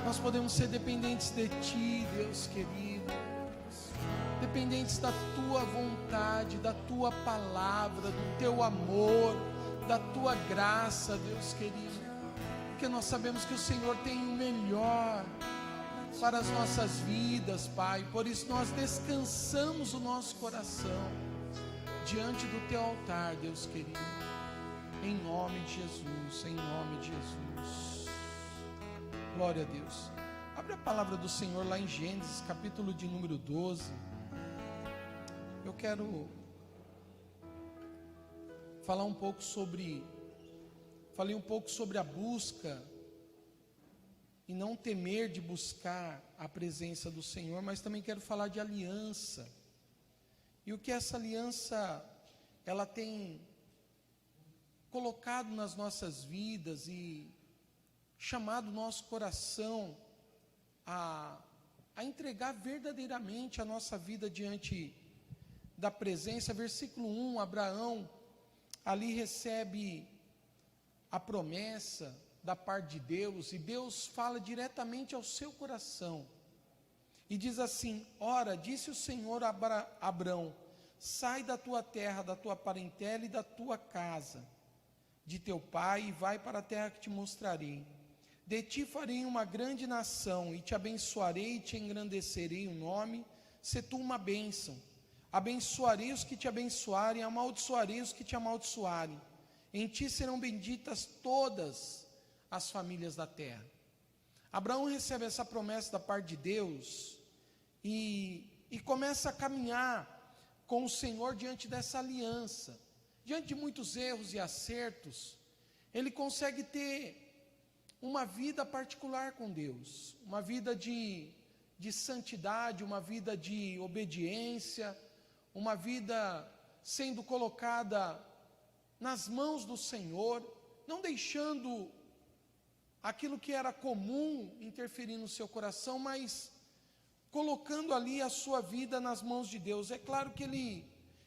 Nós podemos ser dependentes de Ti, Deus querido, dependentes da Tua vontade, da Tua palavra, do Teu amor, da Tua graça, Deus querido, porque nós sabemos que o Senhor tem o melhor para as nossas vidas, Pai. Por isso nós descansamos o nosso coração diante do Teu altar, Deus querido, em nome de Jesus, em nome de Jesus. Glória a Deus. Abre a palavra do Senhor lá em Gênesis, capítulo de número 12. Eu quero falar um pouco sobre, falei um pouco sobre a busca e não temer de buscar a presença do Senhor, mas também quero falar de aliança. E o que essa aliança, ela tem colocado nas nossas vidas e chamado o nosso coração a entregar verdadeiramente a nossa vida diante da presença. Versículo 1, Abraão ali recebe a promessa da parte de Deus, e Deus fala diretamente ao seu coração, e diz assim: ora, disse o Senhor a Abrão, sai da tua terra, da tua parentela e da tua casa, de teu pai, e vai para a terra que te mostrarei. De ti farei uma grande nação, e te abençoarei e te engrandecerei o nome, se tu uma bênção. Abençoarei os que te abençoarem, amaldiçoarei os que te amaldiçoarem. Em ti serão benditas todas as famílias da terra. Abraão recebe essa promessa da parte de Deus e começa a caminhar com o Senhor diante dessa aliança. Diante de muitos erros e acertos, ele consegue ter uma vida particular com Deus, uma vida de santidade, uma vida de obediência, uma vida sendo colocada nas mãos do Senhor, não deixando aquilo que era comum interferir no seu coração, mas colocando ali a sua vida nas mãos de Deus. É claro que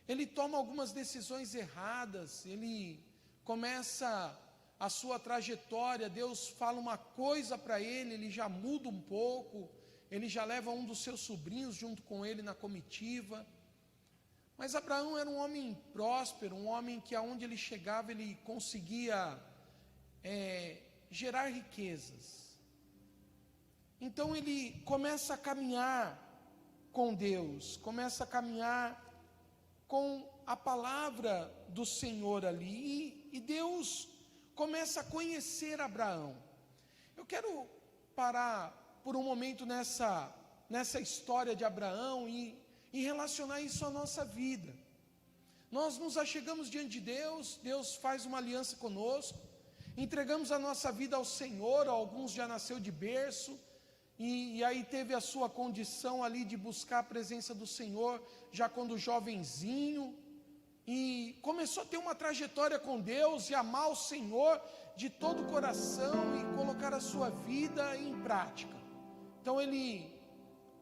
ele toma algumas decisões erradas, ele começa a sua trajetória, Deus fala uma coisa para ele, ele já muda um pouco, ele já leva um dos seus sobrinhos junto com ele na comitiva. Mas Abraão era um homem próspero, um homem que aonde ele chegava, ele conseguia gerar riquezas. Então ele começa a caminhar com Deus, começa a caminhar com a palavra do Senhor ali, e Deus começa a conhecer Abraão. Eu quero parar por um momento nessa história de Abraão e relacionar isso à nossa vida. Nós nos achegamos diante de Deus, Deus faz uma aliança conosco, entregamos a nossa vida ao Senhor. Alguns já nasceu de berço, e aí teve a sua condição ali de buscar a presença do Senhor, já quando jovenzinho, e começou a ter uma trajetória com Deus, e amar o Senhor de todo o coração, e colocar a sua vida em prática. Então ele,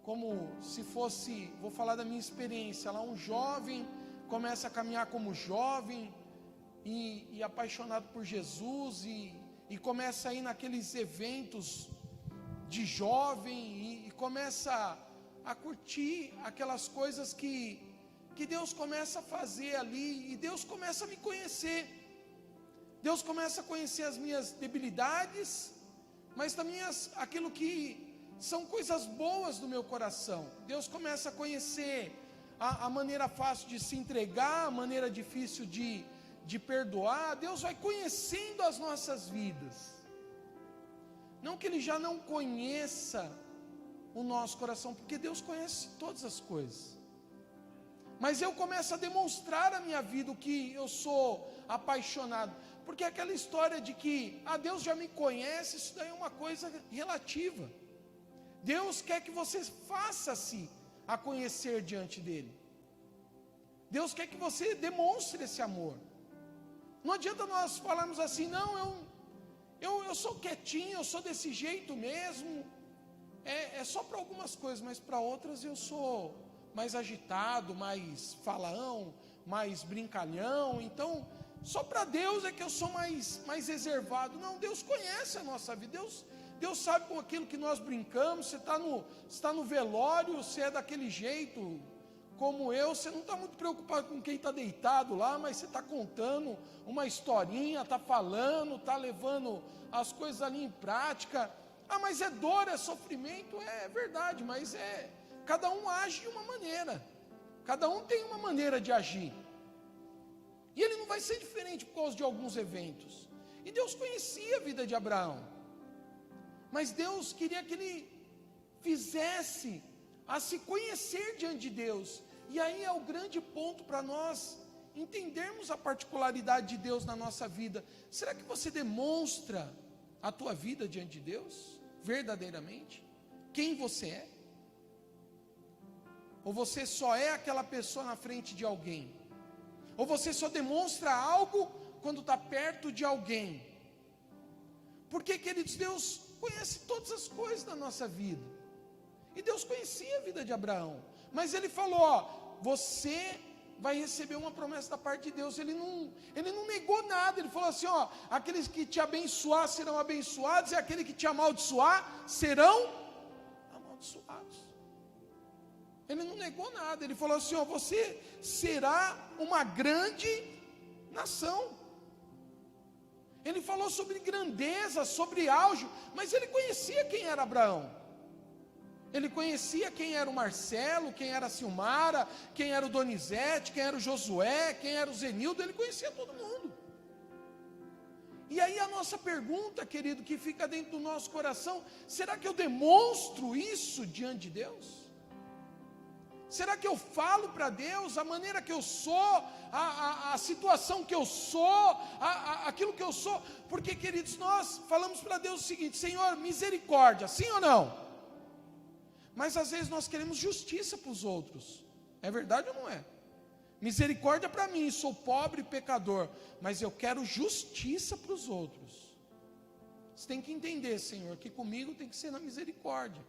como se fosse, vou falar da minha experiência, lá um jovem, começa a caminhar como jovem, e apaixonado por Jesus, e começa a ir naqueles eventos de jovem, e começa a curtir aquelas coisas que Deus começa a fazer ali, e Deus começa a me conhecer. Deus começa a conhecer as minhas debilidades, mas também aquilo que são coisas boas do meu coração. Deus começa a conhecer a maneira fácil de se entregar, a maneira difícil de perdoar. Deus vai conhecendo as nossas vidas. Não que Ele já não conheça o nosso coração, porque Deus conhece todas as coisas. Mas eu começo a demonstrar a minha vida, o que eu sou apaixonado. Porque aquela história de que Deus já me conhece, isso daí é uma coisa relativa. Deus quer que você faça-se a conhecer diante dEle. Deus quer que você demonstre esse amor. Não adianta nós falarmos assim: não, eu sou quietinho, eu sou desse jeito mesmo. É só para algumas coisas, mas para outras eu sou mais agitado, mais falão, mais brincalhão. Então, só para Deus é que eu sou mais reservado. Não, Deus conhece a nossa vida. Deus sabe com aquilo que nós brincamos. Você está no velório, você é daquele jeito, como eu, você não está muito preocupado com quem está deitado lá, mas você está contando uma historinha, está falando, está levando as coisas ali em prática. Ah, mas é dor, é sofrimento, é verdade, mas cada um age de uma maneira, cada um tem uma maneira de agir, e ele não vai ser diferente por causa de alguns eventos. E Deus conhecia a vida de Abraão, mas Deus queria que ele fizesse a se conhecer diante de Deus. E aí é o grande ponto para nós entendermos a particularidade de Deus na nossa vida. Será que você demonstra a tua vida diante de Deus, verdadeiramente? Quem você é? Ou você só é aquela pessoa na frente de alguém? Ou você só demonstra algo quando está perto de alguém? Porque, queridos, Deus conhece todas as coisas da nossa vida. E Deus conhecia a vida de Abraão. Mas ele falou, ó, você vai receber uma promessa da parte de Deus. Ele não negou nada. Ele falou assim, ó, aqueles que te abençoar serão abençoados, e aqueles que te amaldiçoar serão amaldiçoados. Ele não negou nada. Ele falou assim, ó, você será uma grande nação. Ele falou sobre grandeza, sobre auge, mas ele conhecia quem era Abraão. Ele conhecia quem era o Marcelo, quem era a Silmara, quem era o Donizete, quem era o Josué, quem era o Zenildo. Ele conhecia todo mundo. E aí a nossa pergunta, querido, que fica dentro do nosso coração: será que eu demonstro isso diante de Deus? Será que eu falo para Deus a maneira que eu sou, a situação que eu sou, aquilo que eu sou? Porque, queridos, nós falamos para Deus o seguinte: Senhor, misericórdia, sim ou não? Mas às vezes nós queremos justiça para os outros. É verdade ou não é? Misericórdia para mim, sou pobre e pecador, mas eu quero justiça para os outros. Você tem que entender, Senhor, que comigo tem que ser na misericórdia,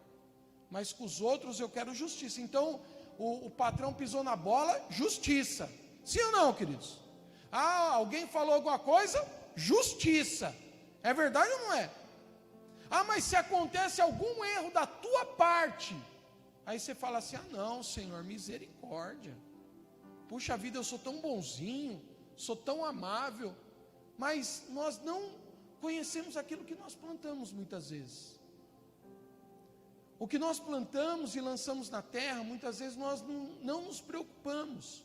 mas com os outros eu quero justiça. Então, o patrão pisou na bola, justiça. Sim ou não, queridos? Ah, alguém falou alguma coisa? Justiça. É verdade ou não é? Ah, mas se acontece algum erro da tua parte, aí você fala assim: ah não, Senhor, misericórdia. Puxa vida, eu sou tão bonzinho, sou tão amável. Mas nós não conhecemos aquilo que nós plantamos muitas vezes. O que nós plantamos e lançamos na terra, muitas vezes nós não nos preocupamos.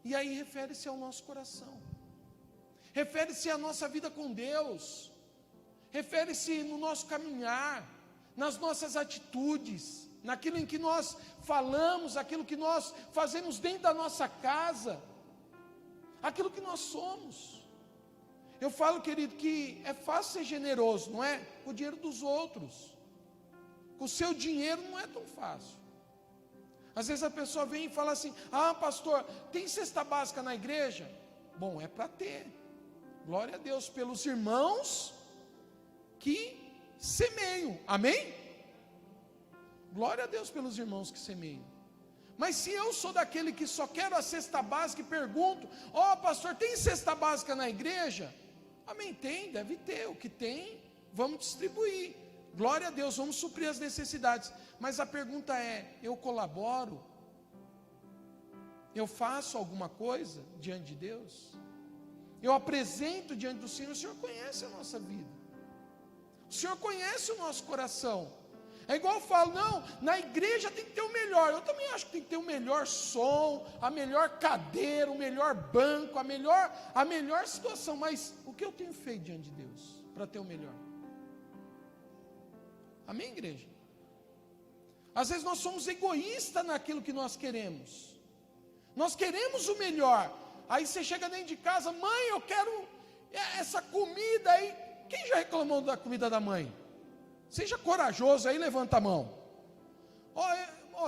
E aí refere-se ao nosso coração, refere-se à nossa vida com Deus, refere-se no nosso caminhar, nas nossas atitudes, naquilo em que nós falamos, aquilo que nós fazemos dentro da nossa casa, aquilo que nós somos. Eu falo, querido, que é fácil ser generoso, não é? Com o dinheiro dos outros. Com o seu dinheiro não é tão fácil. Às vezes a pessoa vem e fala assim: ah, pastor, tem cesta básica na igreja? Bom, é para ter. Glória a Deus pelos irmãos que semeiam. Amém? Glória a Deus pelos irmãos que semeiam. Mas se eu sou daquele que só quero a cesta básica e pergunto: ó, pastor, tem cesta básica na igreja? Amém, tem, deve ter. O que tem, vamos distribuir. Glória a Deus, vamos suprir as necessidades. Mas a pergunta é: eu colaboro? Eu faço alguma coisa diante de Deus? Eu apresento diante do Senhor? O Senhor conhece a nossa vida, o Senhor conhece o nosso coração. É igual eu falo: não, na igreja tem que ter o melhor. Eu também acho que tem que ter o melhor som, a melhor cadeira, o melhor banco, a melhor situação. Mas o que eu tenho feito diante de Deus para ter o melhor? Amém, igreja? Às vezes nós somos egoístas naquilo que nós queremos. Nós queremos o melhor. Aí você chega dentro de casa: mãe, eu quero essa comida aí. Quem já reclamou da comida da mãe? Seja corajoso aí, levanta a mão.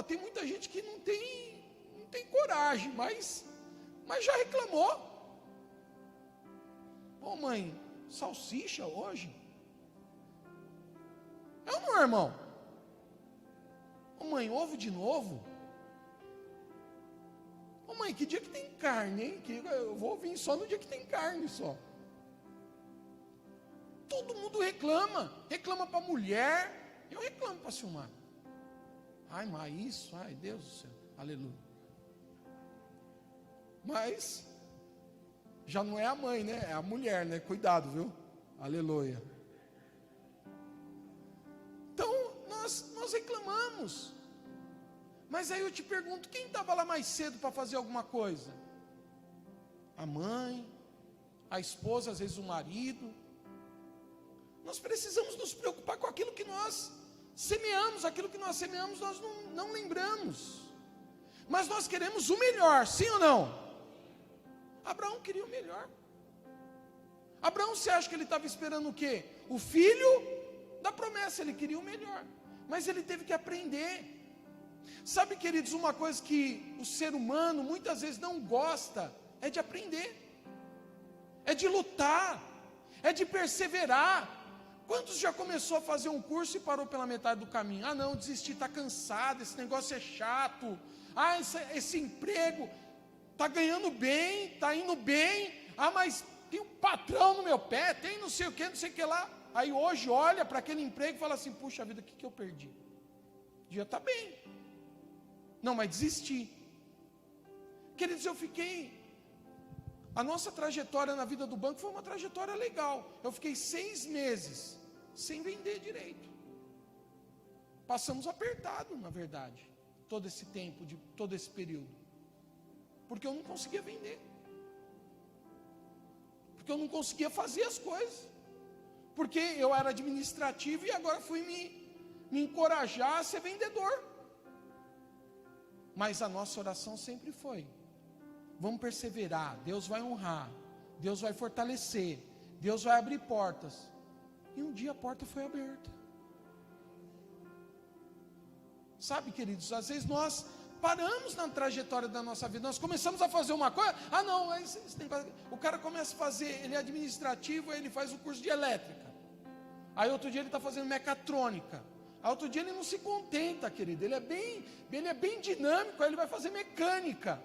Tem muita gente que não tem coragem, mas já reclamou. Pô, mãe, salsicha hoje? É ou não é, irmão? Ô mãe, ovo de novo? Ô mãe, que dia que tem carne, hein? Que eu vou vir só no dia que tem carne só. Todo mundo reclama para a mulher, eu reclamo para a Silmar. Ai, mas isso, ai, Deus do céu, aleluia. Mas, já não é a mãe, né? É a mulher, né? Cuidado, viu? Aleluia. Então, nós reclamamos. Mas aí eu te pergunto, quem estava lá mais cedo para fazer alguma coisa? A mãe, a esposa, às vezes o marido. Nós precisamos nos preocupar com aquilo que nós semeamos. Aquilo que nós semeamos nós não lembramos. Mas nós queremos o melhor, sim ou não? Abraão queria o melhor. Abraão, você acha que ele estava esperando o quê? O filho da promessa, ele queria o melhor. Mas ele teve que aprender. Sabe, queridos, uma coisa que o ser humano muitas vezes não gosta, é de aprender, é de lutar, é de perseverar. Quantos já começou a fazer um curso e parou pela metade do caminho? Ah não, desisti, está cansado, esse negócio é chato. Ah, esse emprego, está ganhando bem, está indo bem. Ah, mas tem um patrão no meu pé, tem não sei o que lá. Aí hoje olha para aquele emprego e fala assim, puxa vida, o que eu perdi? Já está bem. Não, mas desisti. Queridos, a nossa trajetória na vida do banco foi uma trajetória legal. Eu fiquei 6 meses sem vender direito. Passamos apertado, na verdade, todo esse tempo, todo esse período. Porque eu não conseguia vender. Porque eu não conseguia fazer as coisas. Porque eu era administrativo e agora fui me encorajar a ser vendedor. Mas a nossa oração sempre foi: vamos perseverar, Deus vai honrar, Deus vai fortalecer, Deus vai abrir portas. E um dia a porta foi aberta. Sabe, queridos, às vezes nós paramos na trajetória da nossa vida, nós começamos a fazer uma coisa, o cara começa a fazer, ele é administrativo, ele faz o curso de elétrica, aí outro dia ele está fazendo mecatrônica, aí outro dia ele não se contenta, querido, ele é bem dinâmico, aí ele vai fazer mecânica,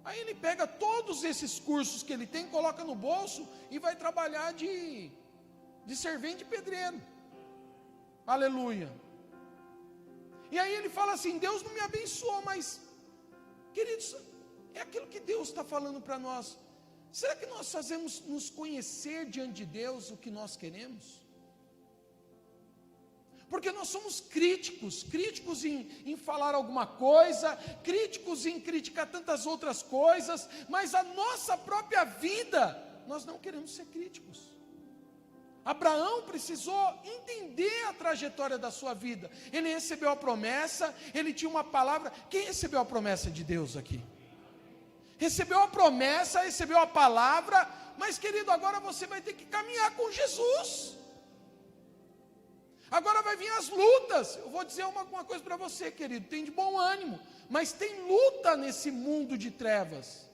aí ele pega todos esses cursos que ele tem, coloca no bolso e vai trabalhar de servente de pedreiro, aleluia. E aí ele fala assim, Deus não me abençoou, mas, queridos, é aquilo que Deus está falando para nós. Será que nós fazemos nos conhecer diante de Deus o que nós queremos? Porque nós somos críticos em falar alguma coisa, críticos em criticar tantas outras coisas, mas a nossa própria vida, nós não queremos ser críticos. Abraão precisou entender a trajetória da sua vida. Ele recebeu a promessa, ele tinha uma palavra. Quem recebeu a promessa de Deus aqui? Recebeu a promessa, recebeu a palavra, mas querido, agora você vai ter que caminhar com Jesus. Agora vai vir as lutas. Eu vou dizer uma coisa para você, querido, tem de bom ânimo, mas tem luta nesse mundo de trevas.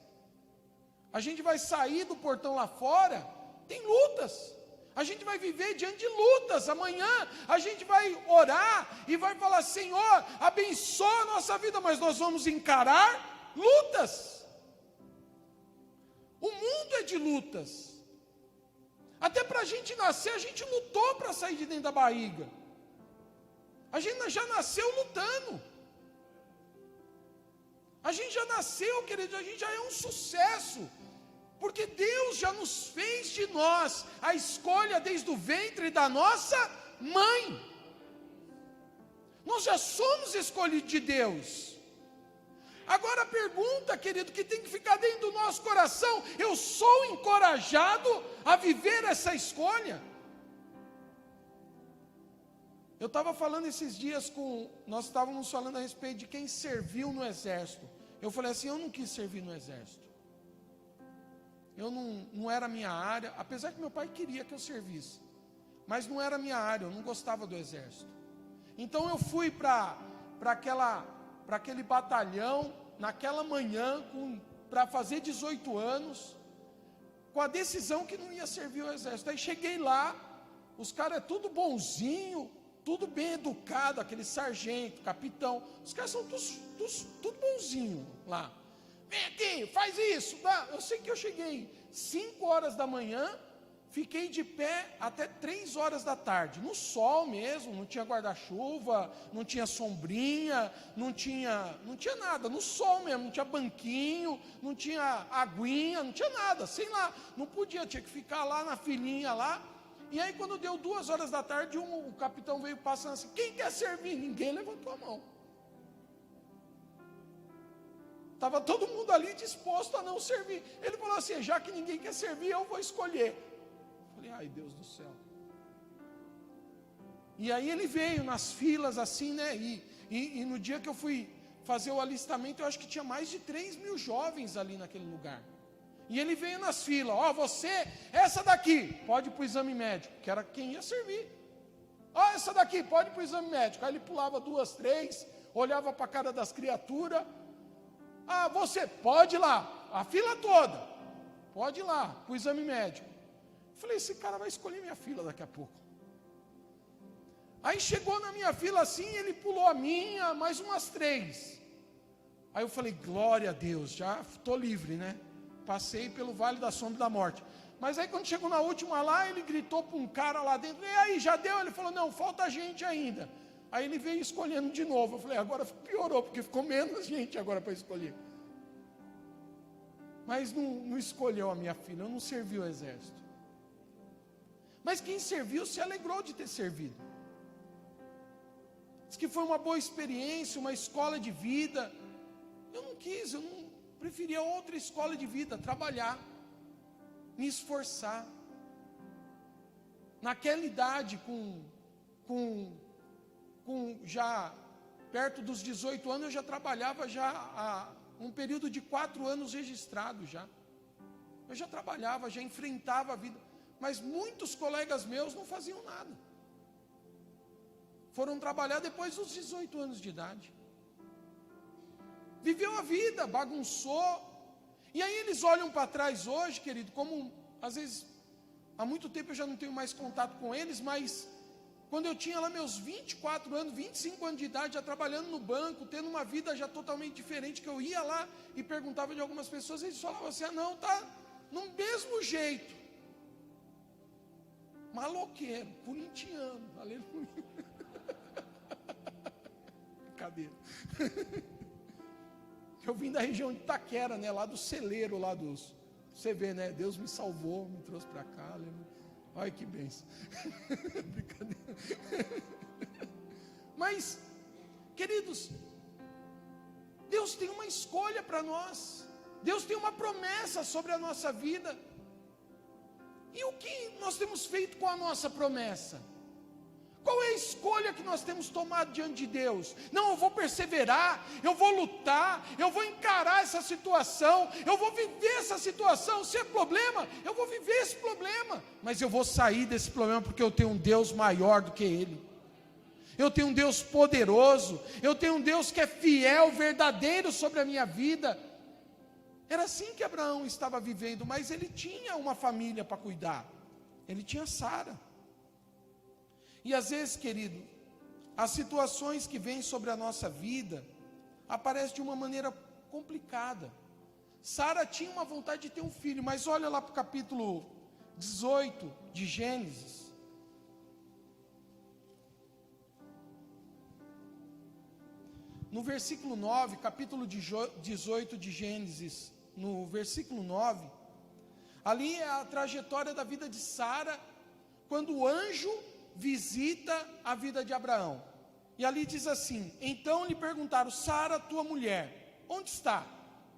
A gente vai sair do portão lá fora, tem lutas. A gente vai viver diante de lutas. Amanhã a gente vai orar e vai falar, Senhor, abençoa a nossa vida, mas nós vamos encarar lutas. O mundo é de lutas. Até para a gente nascer, a gente lutou para sair de dentro da barriga. A gente já nasceu lutando. A gente já nasceu, querido, a gente já é um sucesso. Porque Deus já nos fez de nós a escolha desde o ventre da nossa mãe. Nós já somos escolhidos de Deus. Agora a pergunta, querido, que tem que ficar dentro do nosso coração: eu sou encorajado a viver essa escolha? Eu estava falando esses dias nós estávamos falando a respeito de quem serviu no exército. Eu falei assim, eu não quis servir no exército. Eu não era a minha área, apesar que meu pai queria que eu servisse, mas não era a minha área, eu não gostava do exército. Então eu fui para aquele batalhão, naquela manhã, para fazer 18 anos, com a decisão que não ia servir o exército. Aí cheguei lá, os caras é tudo bonzinho, tudo bem educado, aquele sargento, capitão, os caras são tudo bonzinho lá. Vem aqui, faz isso. Eu sei que eu cheguei 5 horas da manhã, Fiquei de pé até 3 horas da tarde, no sol mesmo, não tinha guarda-chuva, não tinha sombrinha, não tinha nada, no sol mesmo, não tinha banquinho, não tinha aguinha, não tinha nada, sei lá, não podia, tinha que ficar lá na filinha lá. E aí quando deu 2 horas da tarde, o capitão veio passando assim, quem quer servir? Ninguém levantou a mão. Estava todo mundo ali disposto a não servir. Ele falou assim, já que ninguém quer servir, eu vou escolher. Falei, ai Deus do céu. E aí ele veio nas filas assim, né? E no dia que eu fui fazer o alistamento, eu acho que tinha mais de 3.000 jovens ali naquele lugar. E ele veio nas filas, você, essa daqui, pode ir para o exame médico, que era quem ia servir. Essa daqui, pode ir para o exame médico. Aí ele pulava 2, 3, olhava para a cara das criaturas. Você, pode ir lá, a fila toda, pode ir lá, para o exame médico. Falei, esse cara vai escolher minha fila daqui a pouco. Aí chegou na minha fila assim, ele pulou a minha, mais umas 3. Aí eu falei, glória a Deus, já estou livre, né? Passei pelo vale da sombra da morte. Mas aí quando chegou na última lá, ele gritou para um cara lá dentro, e aí, já deu? Ele falou, não, falta gente ainda. Aí ele veio escolhendo de novo. Eu falei, agora piorou, porque ficou menos gente agora para escolher. Mas não escolheu a minha filha, eu não servi o exército. Mas quem serviu se alegrou de ter servido. Diz que foi uma boa experiência, uma escola de vida. Eu não quis, eu não preferia outra escola de vida, trabalhar, me esforçar. Naquela idade, com já perto dos 18 anos, eu já trabalhava já há um período de 4 anos registrado já. Eu já trabalhava, já enfrentava a vida. Mas muitos colegas meus não faziam nada. Foram trabalhar depois dos 18 anos de idade. Viveu a vida, bagunçou. E aí eles olham para trás hoje, querido, como às vezes, há muito tempo eu já não tenho mais contato com eles, mas quando eu tinha lá meus 24 anos, 25 anos de idade, já trabalhando no banco, tendo uma vida já totalmente diferente, que eu ia lá e perguntava de algumas pessoas, eles falavam assim, não, tá no mesmo jeito. Maloqueiro, corintiano, aleluia. Brincadeira. Eu vim da região de Itaquera, né, lá do celeiro, lá dos... Você vê, né, Deus me salvou, me trouxe para cá, aleluia. Olha que bênção. Brincadeira. Mas, queridos, Deus tem uma escolha para nós. Deus tem uma promessa sobre a nossa vida. E o que nós temos feito com a nossa promessa? Qual é a escolha que nós temos tomado diante de Deus? Não, eu vou perseverar, eu vou lutar, eu vou encarar essa situação, eu vou viver essa situação. Se é problema, eu vou viver esse problema. Mas eu vou sair desse problema porque eu tenho um Deus maior do que ele. Eu tenho um Deus poderoso, eu tenho um Deus que é fiel, verdadeiro sobre a minha vida. Era assim que Abraão estava vivendo, mas ele tinha uma família para cuidar. Ele tinha Sara. E às vezes, querido, as situações que vêm sobre a nossa vida aparecem de uma maneira complicada. Sara tinha uma vontade de ter um filho, mas olha lá para o capítulo 18 de Gênesis. No versículo 9, capítulo 18 de Gênesis, no versículo 9, ali é a trajetória da vida de Sara, quando o anjo visita a vida de Abraão. E ali diz assim: então lhe perguntaram, Sara, tua mulher, onde está?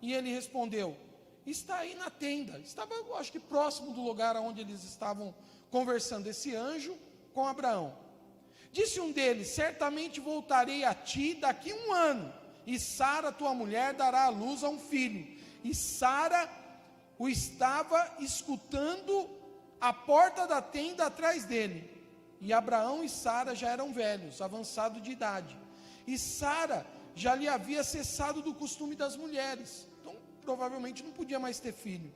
E ele respondeu, está aí na tenda. Estava, eu acho que próximo do lugar onde eles estavam conversando, esse anjo com Abraão. Disse um deles, certamente voltarei a ti daqui 1 ano, e Sara, tua mulher, dará à luz a um filho. E Sara o estava escutando à porta da tenda atrás dele. E Abraão e Sara já eram velhos, avançados de idade. E Sara já lhe havia cessado do costume das mulheres. Então, provavelmente não podia mais ter filho.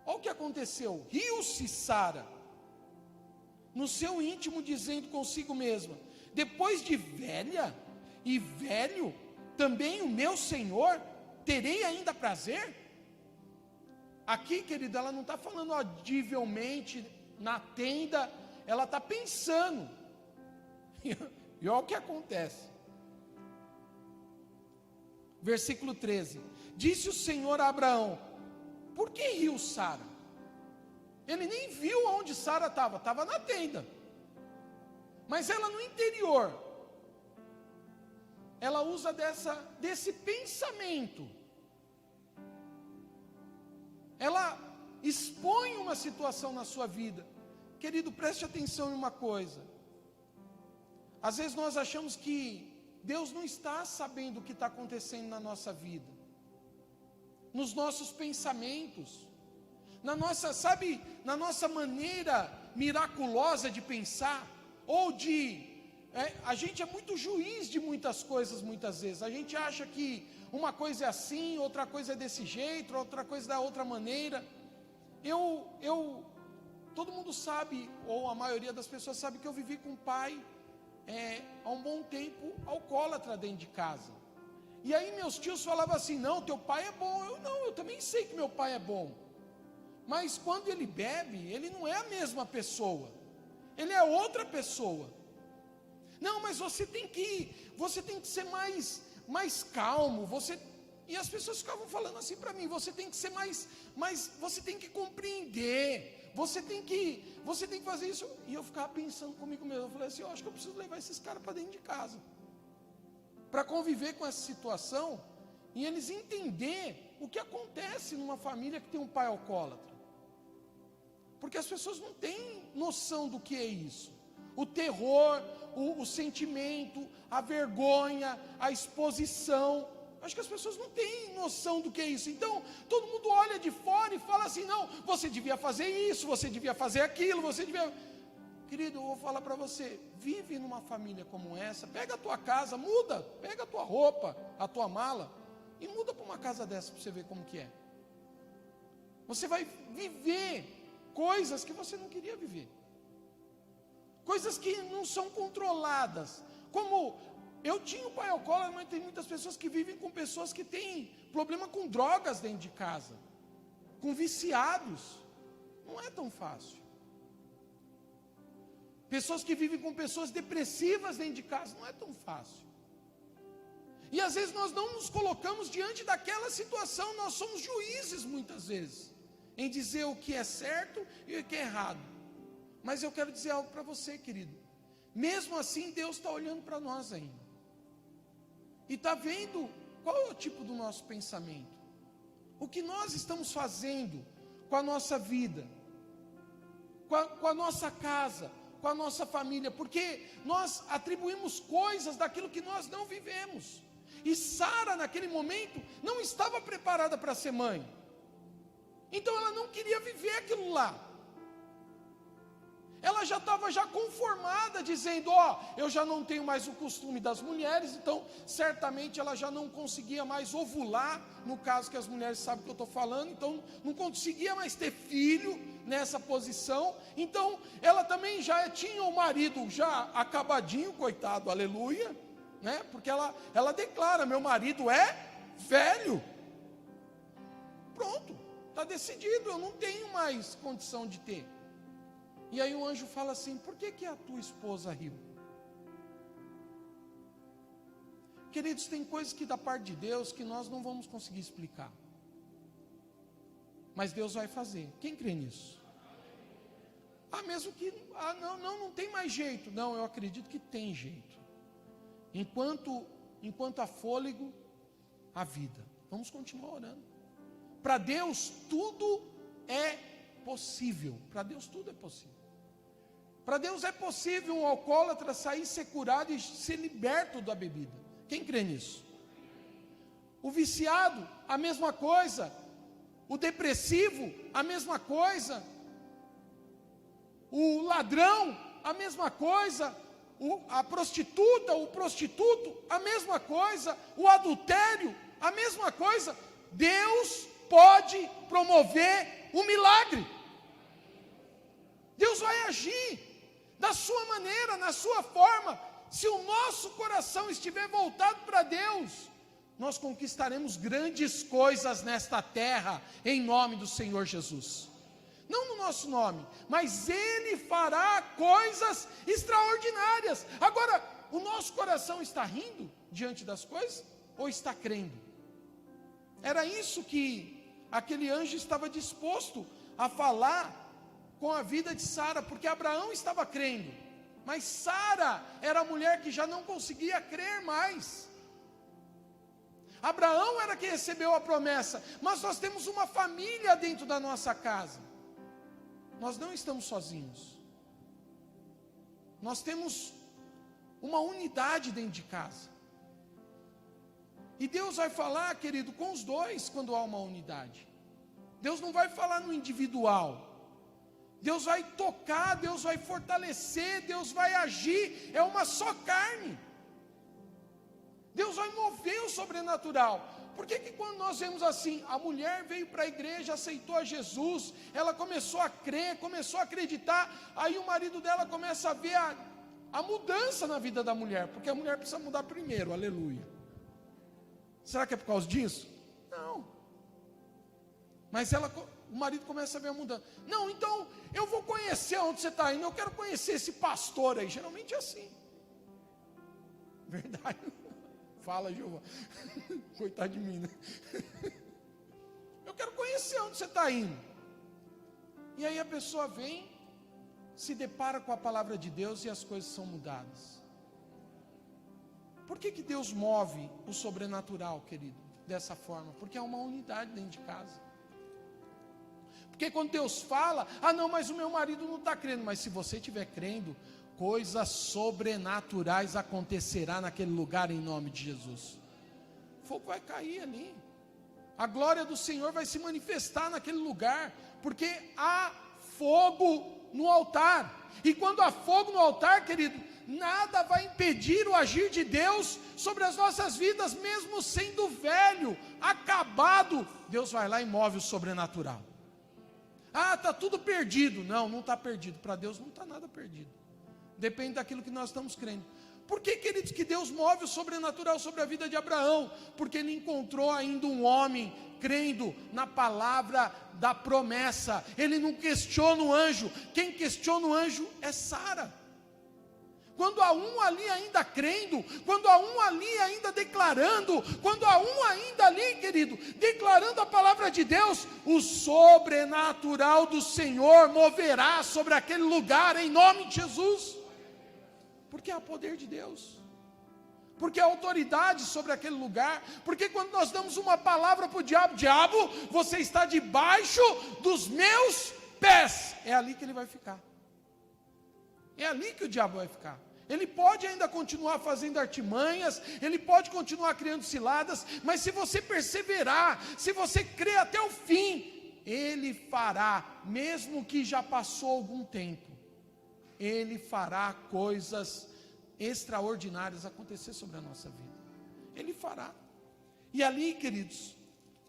Olha o que aconteceu. Riu-se Sara no seu íntimo, dizendo consigo mesma, depois de velha e velho, também o meu Senhor, terei ainda prazer? Aqui, querida, ela não está falando audivelmente na tenda, ela está pensando. E olha o que acontece. Versículo 13. Disse o Senhor a Abraão: por que riu Sara? Ele nem viu onde Sara estava na tenda. Mas ela no interior, ela usa desse pensamento. Ela expõe uma situação na sua vida. Querido, preste atenção em uma coisa. Às vezes nós achamos que Deus não está sabendo o que está acontecendo na nossa vida, nos nossos pensamentos, na nossa maneira miraculosa de pensar, ou a gente é muito juiz de muitas coisas muitas vezes. A gente acha que uma coisa é assim, outra coisa é desse jeito, outra coisa da outra maneira. Todo mundo sabe, ou a maioria das pessoas sabe, que eu vivi com um pai há um bom tempo alcoólatra dentro de casa. E aí meus tios falavam assim: não, teu pai é bom. Eu também sei que meu pai é bom. Mas quando ele bebe, ele não é a mesma pessoa. Ele é outra pessoa. Não, mas você tem que ser mais calmo. E as pessoas ficavam falando assim para mim: você tem que ser mais, você tem que compreender. Você tem que fazer isso. E eu ficava pensando comigo mesmo. Eu falei assim: eu acho que eu preciso levar esses caras para dentro de casa, para conviver com essa situação, e eles entender o que acontece numa família que tem um pai alcoólatra. Porque as pessoas não têm noção do que é isso. O terror, o sentimento, a vergonha, a exposição. Acho que as pessoas não têm noção do que é isso. Então, todo mundo olha de fora e fala assim: não, você devia fazer isso, você devia fazer aquilo, você devia... Querido, eu vou falar para você: vive numa família como essa, pega a tua casa, muda, pega a tua roupa, a tua mala, e muda para uma casa dessa para você ver como que é. Você vai viver coisas que você não queria viver. Coisas que não são controladas. Como eu tinha um pai alcoólatra, mas tem muitas pessoas que vivem com pessoas que têm problema com drogas dentro de casa, com viciados. Não é tão fácil. Pessoas que vivem com pessoas depressivas dentro de casa, não é tão fácil. E às vezes nós não nos colocamos diante daquela situação. Nós somos juízes muitas vezes em dizer o que é certo e o que é errado. Mas eu quero dizer algo para você, querido. Mesmo assim, Deus está olhando para nós ainda. E está vendo qual é o tipo do nosso pensamento. O que nós estamos fazendo com a nossa vida, com a nossa casa, com a nossa família. Porque nós atribuímos coisas daquilo que nós não vivemos. E Sara, naquele momento, não estava preparada para ser mãe. Então ela não queria viver aquilo lá. Ela já estava conformada, dizendo: eu já não tenho mais o costume das mulheres, então certamente ela já não conseguia mais ovular, no caso que as mulheres sabem o que eu estou falando, então não conseguia mais ter filho nessa posição. Então ela também já tinha o marido já acabadinho, coitado, aleluia, né? Porque ela declara: meu marido é velho. Pronto, está decidido, eu não tenho mais condição de ter. E aí o anjo fala assim: por que a tua esposa riu? Queridos, tem coisas que da parte de Deus que nós não vamos conseguir explicar. Mas Deus vai fazer. Quem crê nisso? Mesmo que, não tem mais jeito. Não, eu acredito que tem jeito. Enquanto há fôlego, há vida. Vamos continuar orando. Para Deus tudo é possível. Para Deus tudo é possível. Para Deus é possível um alcoólatra sair, ser curado e ser liberto da bebida. Quem crê nisso? O viciado, a mesma coisa. O depressivo, a mesma coisa. O ladrão, a mesma coisa. A prostituta, o prostituto, a mesma coisa. O adultério, a mesma coisa. Deus pode promover um milagre. Deus vai agir da sua maneira, na sua forma. Se o nosso coração estiver voltado para Deus, nós conquistaremos grandes coisas nesta terra, em nome do Senhor Jesus. não no nosso nome, mas Ele fará coisas extraordinárias. Agora, o nosso coração está rindo diante das coisas ou está crendo? Era isso que aquele anjo estava disposto a falar com a vida de Sara, porque Abraão estava crendo, mas Sara era a mulher que já não conseguia crer mais. Abraão era quem recebeu a promessa, mas nós temos uma família dentro da nossa casa. Nós não estamos sozinhos. Nós temos uma unidade dentro de casa. E Deus vai falar, querido, com os dois quando há uma unidade. Deus não vai falar no individual. Deus vai tocar, Deus vai fortalecer, Deus vai agir. É uma só carne. Deus vai mover o sobrenatural. Por que quando nós vemos assim, a mulher veio para a igreja, aceitou a Jesus, ela começou a crer, começou a acreditar, aí o marido dela começa a ver a mudança na vida da mulher, porque a mulher precisa mudar primeiro, aleluia. Será que é por causa disso? Não. Mas o marido começa a ver a mudança. Não, então eu vou conhecer onde você está indo, eu quero conhecer esse pastor aí, geralmente é assim. Verdade. Fala, Jeová. Coitado de mim, né? Eu quero conhecer onde você está indo. E aí a pessoa vem, se depara com a palavra de Deus e as coisas são mudadas. Por que Deus move o sobrenatural, querido, dessa forma? Porque é uma unidade dentro de casa. Porque quando Deus fala, não, mas o meu marido não está crendo. Mas se você estiver crendo, coisas sobrenaturais acontecerá naquele lugar em nome de Jesus. O fogo vai cair ali. A glória do Senhor vai se manifestar naquele lugar, porque há fogo no altar. E quando há fogo no altar, querido, nada vai impedir o agir de Deus sobre as nossas vidas, mesmo sendo velho, acabado. Deus vai lá e move o sobrenatural. Está tudo perdido. Não está perdido. Para Deus não está nada perdido. Depende daquilo que nós estamos crendo. Por que, queridos, que Deus move o sobrenatural sobre a vida de Abraão? Porque ele encontrou ainda um homem crendo na palavra da promessa. Ele não questiona o anjo. Quem questiona o anjo é Sara. Quando há um ali ainda crendo, quando há um ali ainda declarando, quando há um ainda ali, querido, declarando a palavra de Deus, o sobrenatural do Senhor moverá sobre aquele lugar em nome de Jesus. Porque há poder de Deus, porque há autoridade sobre aquele lugar, porque quando nós damos uma palavra para o diabo, você está debaixo dos meus pés, é ali que ele vai ficar, é ali que o diabo vai ficar. Ele pode ainda continuar fazendo artimanhas, ele pode continuar criando ciladas, mas se você perseverar, se você crer até o fim, ele fará, mesmo que já passou algum tempo, ele fará coisas extraordinárias acontecer sobre a nossa vida. Ele fará. E ali, queridos,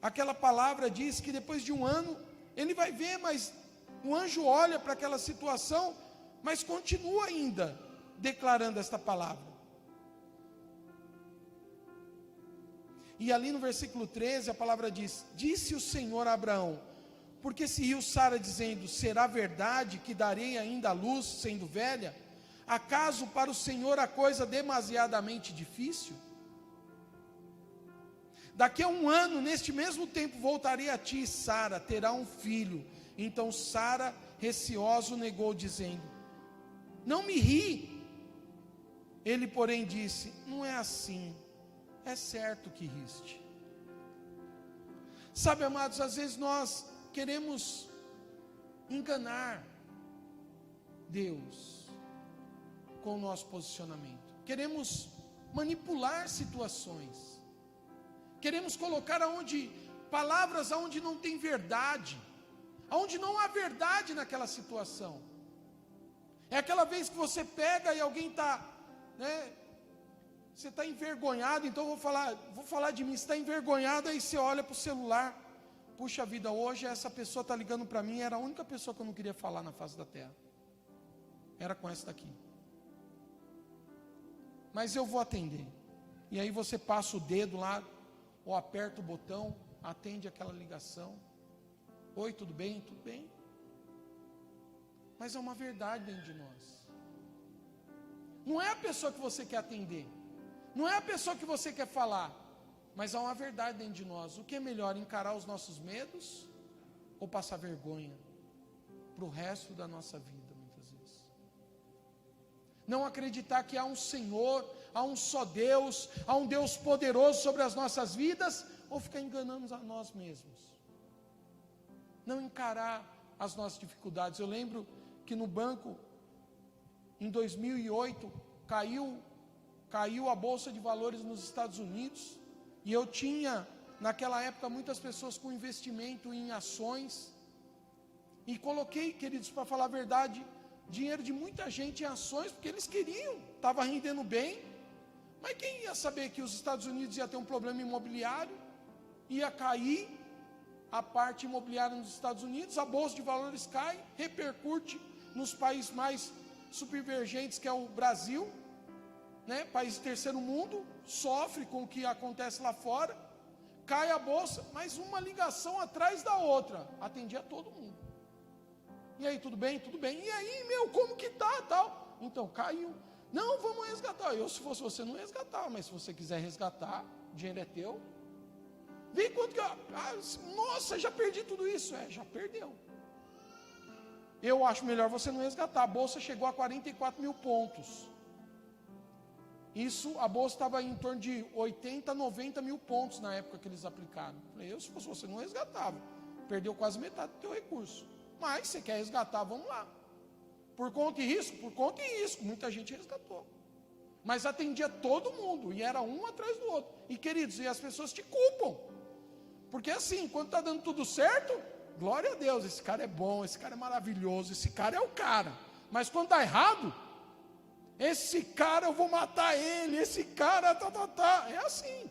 aquela palavra diz que depois de um ano, ele vai ver, mas o anjo olha para aquela situação, mas continua ainda declarando esta palavra. E ali no versículo 13, a palavra diz: disse o Senhor a Abraão, porque se riu Sara dizendo, será verdade que darei ainda a luz, sendo velha? Acaso para o Senhor a coisa demasiadamente difícil? Daqui a um ano, neste mesmo tempo, voltarei a ti, Sara terá um filho. Então Sara, receosa, negou, dizendo, não me ri. Ele, porém, disse, não é assim, é certo que riste. Sabe, amados, às vezes nós queremos enganar Deus com o nosso posicionamento. Queremos manipular situações. Queremos colocar palavras aonde não tem verdade, aonde não há verdade naquela situação. É aquela vez que você pega e alguém está, você está envergonhado, então vou falar de mim, você está envergonhado, aí você olha para o celular, puxa vida, hoje essa pessoa está ligando para mim, era a única pessoa que eu não queria falar na face da terra, era com essa daqui, mas eu vou atender, e aí você passa o dedo lá, ou aperta o botão, atende aquela ligação, oi, tudo bem? Tudo bem? mas é uma verdade dentro de nós. Não é a pessoa que você quer atender, não é a pessoa que você quer falar, mas há uma verdade dentro de nós. O que é melhor, encarar os nossos medos ou passar vergonha para o resto da nossa vida, muitas vezes? Não acreditar que há um Senhor, há um só Deus, há um Deus poderoso sobre as nossas vidas, ou ficar enganando a nós mesmos. Não encarar as nossas dificuldades. Eu lembro que no banco, em 2008, caiu a Bolsa de Valores nos Estados Unidos, e eu tinha, naquela época, muitas pessoas com investimento em ações, e coloquei, queridos, para falar a verdade, dinheiro de muita gente em ações, porque eles queriam, estava rendendo bem, mas quem ia saber que os Estados Unidos ia ter um problema imobiliário, ia cair a parte imobiliária nos Estados Unidos, a Bolsa de Valores cai, repercute nos países mais subvergentes, que é o Brasil, né? País de terceiro mundo, sofre com o que acontece lá fora, cai a Bolsa, mas uma ligação atrás da outra, atendia todo mundo. E aí, tudo bem? Tudo bem. E aí, como que tá, tal? Então, caiu. Não, vamos resgatar. Eu, se fosse você, não resgatava, mas se você quiser resgatar, o dinheiro é teu. Vê quanto que nossa, já perdi tudo isso. Já perdeu. Eu acho melhor você não resgatar. A Bolsa chegou a 44 mil pontos. Isso, a Bolsa estava em torno de 80, 90 mil pontos na época que eles aplicaram. Eu, se fosse você, não resgatava. Perdeu quase metade do teu recurso. Mas você quer resgatar, vamos lá. Por conta e risco? Por conta e risco. Muita gente resgatou. Mas atendia todo mundo. E era um atrás do outro. E queridos, e as pessoas te culpam. Porque assim, quando está dando tudo certo, glória a Deus, esse cara é bom, esse cara é maravilhoso, esse cara é o cara. Mas quando está errado, esse cara eu vou matar ele, esse cara, é assim.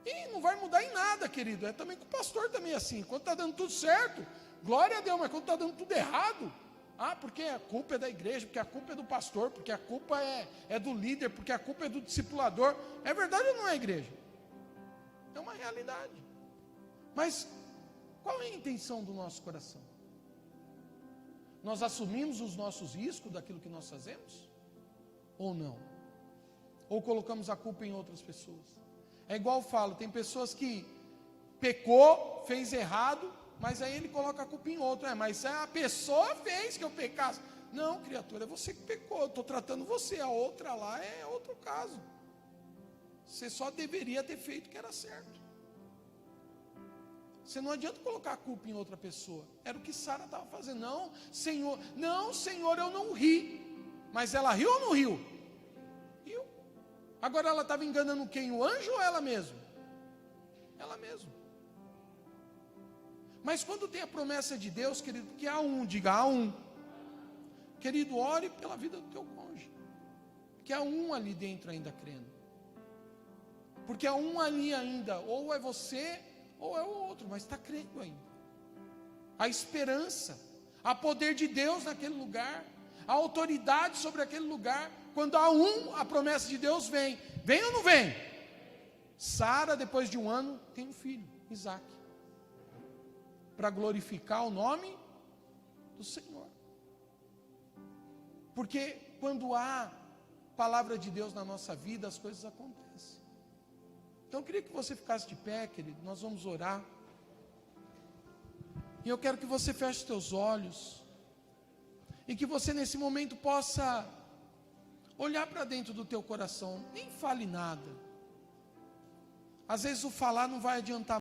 E não vai mudar em nada, querido. É também com o pastor também assim. Quando está dando tudo certo, glória a Deus, mas quando está dando tudo errado, porque a culpa é da igreja, porque a culpa é do pastor, porque a culpa é do líder, porque a culpa é do discipulador. É verdade ou não é, igreja? É uma realidade. Mas qual é a intenção do nosso coração? Nós assumimos os nossos riscos daquilo que nós fazemos? Ou não? Ou colocamos a culpa em outras pessoas? É igual eu falo, tem pessoas que pecou, fez errado, mas aí ele coloca a culpa em outro. Mas a pessoa fez que eu pecasse. Não, criatura, é você que pecou, eu estou tratando você, a outra lá é outro caso. Você só deveria ter feito o que era certo. Você não adianta colocar a culpa em outra pessoa. Era o que Sara estava fazendo. Não, Senhor, eu não ri. Mas ela riu ou não riu? Riu. Agora ela estava enganando quem? O anjo ou ela mesma? Ela mesma. Mas quando tem a promessa de Deus, querido, que há um, diga há um. Querido, ore pela vida do teu cônjuge. Porque há um ali dentro ainda crendo. Porque há um ali ainda, ou é você, ou é o outro, mas está crendo ainda. A esperança, há poder de Deus naquele lugar, a autoridade sobre aquele lugar. Quando há um, a promessa de Deus vem. Vem ou não vem? Sara, depois de 1 ano, tem um filho, Isaac, para glorificar o nome do Senhor. Porque quando há palavra de Deus na nossa vida, as coisas acontecem. Então eu queria que você ficasse de pé, querido, nós vamos orar. E eu quero que você feche os teus olhos, e que você nesse momento possa olhar para dentro do teu coração. Nem fale nada. Às vezes o falar não vai adiantar